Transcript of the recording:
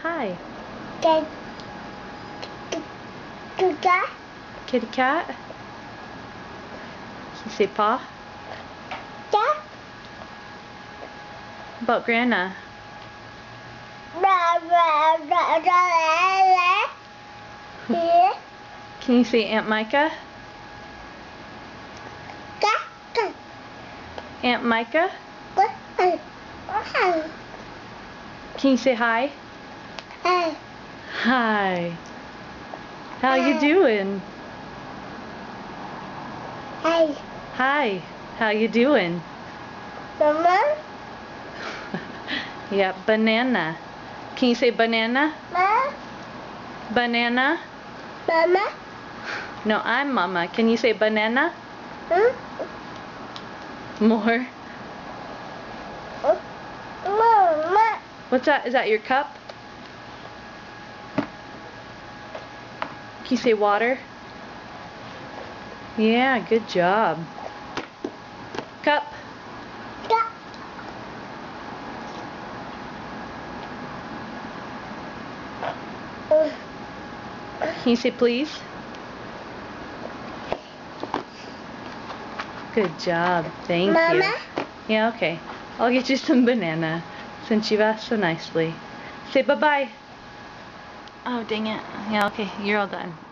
hi. Kitty cat. Kitty cat. Can you say paw? Cat. About Grandma? Can you say Aunt Micah? Aunt Micah? Can you say hi? Hi. How you doing? Hey, Hi. How you doing? Mama. Yeah, banana. Can you say banana? Ma. Banana? Mama. No, I'm Mama. Can you say banana? Hmm? More. Mama. What's that? Is that your cup? Can you say water? Yeah, good job. Cup. Cat. Can you say please? Good job. Thank Mama. you. Yeah, okay. I'll get you some banana since you've asked so nicely. Say bye-bye. Oh, dang it. Yeah, okay. You're all done.